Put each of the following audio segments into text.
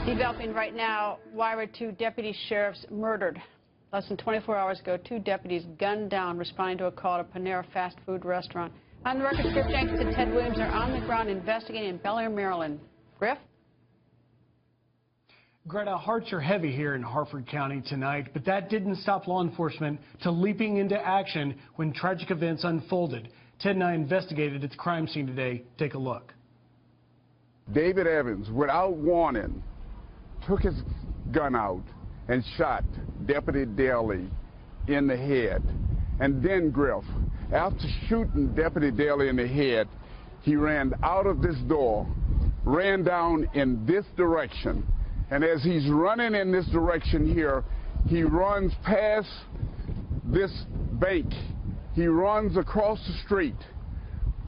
Developing right now, why were two deputy sheriffs murdered? Less than 24 hours ago, two deputies gunned down responding to a call at a Panera fast food restaurant. On the record, Griff Jenkins and Ted Williams are on the ground investigating in Bel Air, Maryland. Griff? Greta, hearts are heavy here in Harford County tonight, but that didn't stop law enforcement to leaping into action when tragic events unfolded. Ted and I investigated at the crime scene today. Take a look. David Evans, without warning, took his gun out and shot Deputy Daly in the head. And then Griff, after shooting Deputy Daly in the head, he ran out of this door, ran down in this direction. And as he's running in this direction here, he runs past this bank. He runs across the street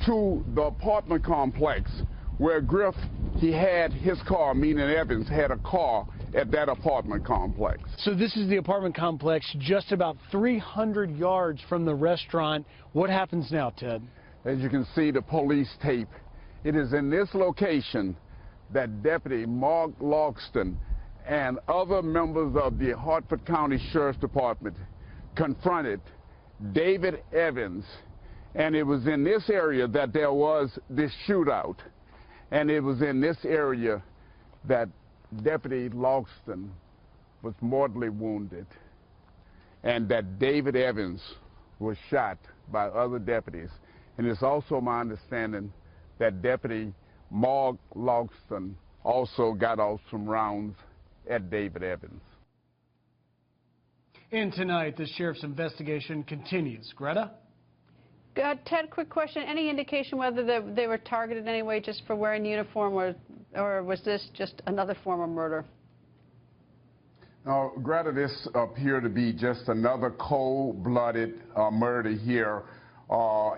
to the apartment complex where Griff, he had his car, meaning Evans, had a car at that apartment complex. So this is the apartment complex just about 300 yards from the restaurant. What happens now, Ted? As you can see, the police tape. It is in this location that Deputy Mark Logston and other members of the Harford County Sheriff's Department confronted David Evans. And it was in this area that there was this shootout. And it was in this area that Deputy Logston was mortally wounded and that David Evans was shot by other deputies. And it's also my understanding that Deputy Mark Logston also got off some rounds at David Evans. And tonight, the sheriff's investigation continues. Greta? Ted, quick question. Any indication whether they were targeted anyway just for wearing uniform, or was this just another form of murder? No, Greta, this appeared to be just another cold-blooded murder here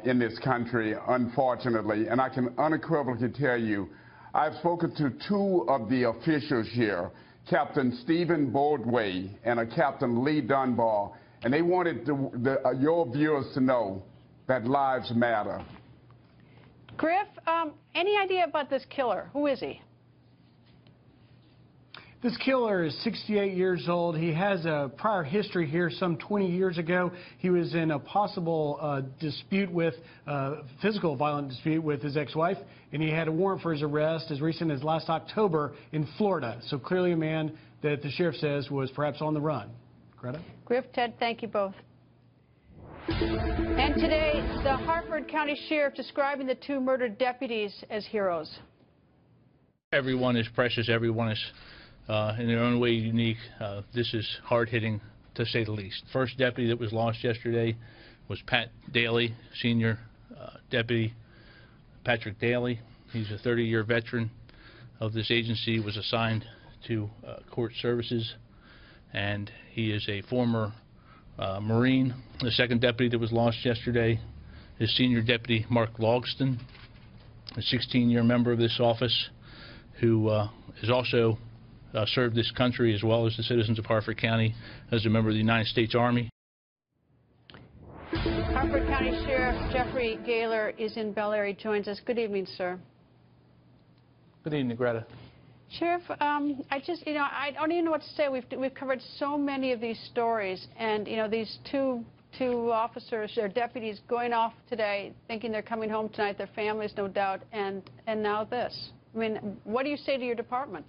in this country, unfortunately. And I can unequivocally tell you, I've spoken to two of the officials here, Captain Stephen Bordway and a Captain Lee Dunbar, and they wanted your viewers to know that lives matter. Griff, any idea about this killer? Who is he? This killer is 68 years old. He has a prior history here some 20 years ago. He was in a possible dispute with, physical violent dispute with his ex-wife, and he had a warrant for his arrest as recent as last October in Florida. So clearly a man that the sheriff says was perhaps on the run. Greta? Griff, Ted, thank you both. And today, the Harford County Sheriff describing the two murdered deputies as heroes. Everyone is precious. Everyone is in their own way unique. This is hard-hitting, to say the least. First deputy that was lost yesterday was Pat Daly, Senior Deputy Patrick Daly. He's a 30-year veteran of this agency, was assigned to court services, and he is a former Marine. The second deputy that was lost yesterday is Senior Deputy Mark Logston, a 16-year member of this office who has also served this country as well as the citizens of Harford County as a member of the United States Army. Harford County Sheriff Jeffrey Gaylor is in Bel Air. He joins us. Good evening, sir. Good evening, Greta. Sheriff, I don't even know what to say. We've covered so many of these stories, and these two officers or deputies going off today, thinking they're coming home tonight, their families, no doubt, and now this. I mean, what do you say to your department?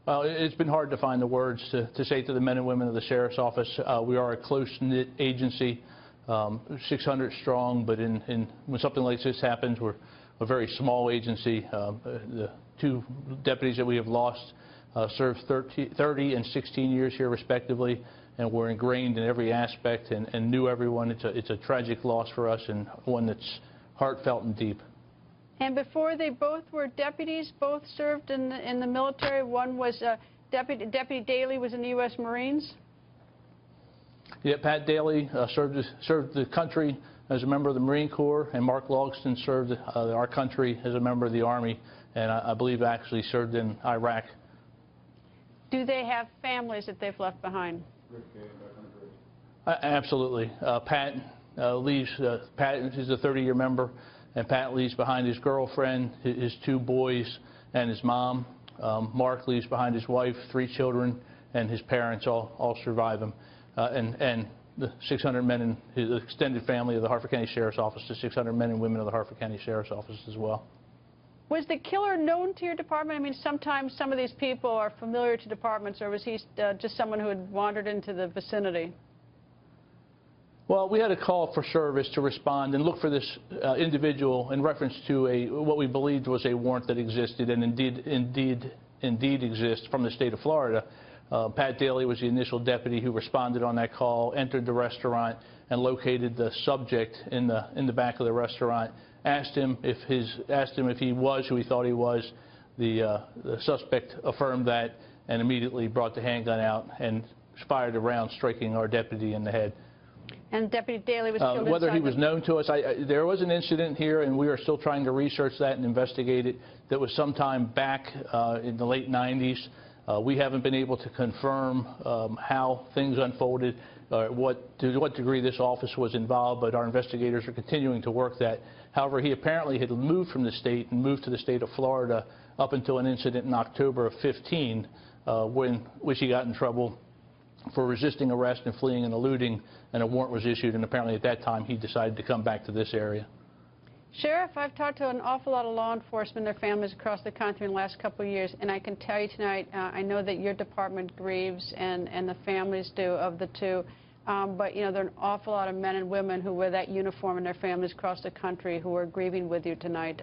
Well, it's been hard to find the words to say to the men and women of the Sheriff's Office. We are a close-knit agency, 600 strong, but when something like this happens, we're a very small agency. The two deputies that we have lost served 30 and 16 years here respectively, and were ingrained in every aspect and knew everyone. It's a tragic loss for us, and one that's heartfelt and deep. And before they both were deputies, both served in the military. One was Deputy Daly was in the U.S. Marines. Yeah, Pat Daly served the country as a member of the Marine Corps, and Mark Logston served our country as a member of the Army, and I believe actually served in Iraq. Do they have families that they've left behind? Absolutely. Pat leaves. Pat is a 30-year member, and Pat leaves behind his girlfriend, his two boys, and his mom. Mark leaves behind his wife, 3 children, and his parents all survive him. And the 600 men in his extended family of the Harford County Sheriff's Office, the 600 men and women of the Harford County Sheriff's Office as well. Was the killer known to your department? I mean, sometimes some of these people are familiar to departments, or was he just someone who had wandered into the vicinity? Well, we had a call for service to respond and look for this individual in reference to what we believed was a warrant that existed and indeed exists from the state of Florida. Pat Daly was the initial deputy who responded on that call, entered the restaurant, and located the subject in the back of the restaurant. Asked him if he was who he thought he was. The suspect affirmed that and immediately brought the handgun out and fired a round, striking our deputy in the head. And Deputy Daly was killed whether he inside was known to us, there was an incident here, and we are still trying to research that and investigate it. That was sometime back in the late 90s. We haven't been able to confirm how things unfolded, to what degree this office was involved, but our investigators are continuing to work that. However, he apparently had moved from the state and moved to the state of Florida up until an incident in October of 15, which he got in trouble for resisting arrest and fleeing and eluding, and a warrant was issued, and apparently at that time he decided to come back to this area. Sheriff, I've talked to an awful lot of law enforcement and their families across the country in the last couple of years, and I can tell you tonight, I know that your department grieves and the families do of the two, but you know, there are an awful lot of men and women who wear that uniform and their families across the country who are grieving with you tonight.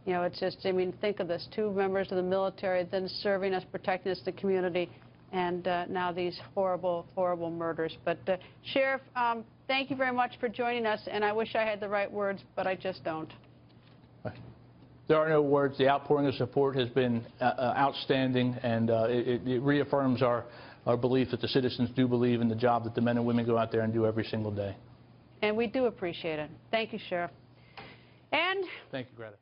You know, it's just, I mean, think of this, 2 members of the military, then serving us, protecting us, the community, and now these horrible, horrible murders. But Sheriff, thank you very much for joining us, and I wish I had the right words, but I just don't. There are no words. The outpouring of support has been outstanding, and it reaffirms our belief that the citizens do believe in the job that the men and women go out there and do every single day. And we do appreciate it. Thank you, Sheriff. And thank you, Greta.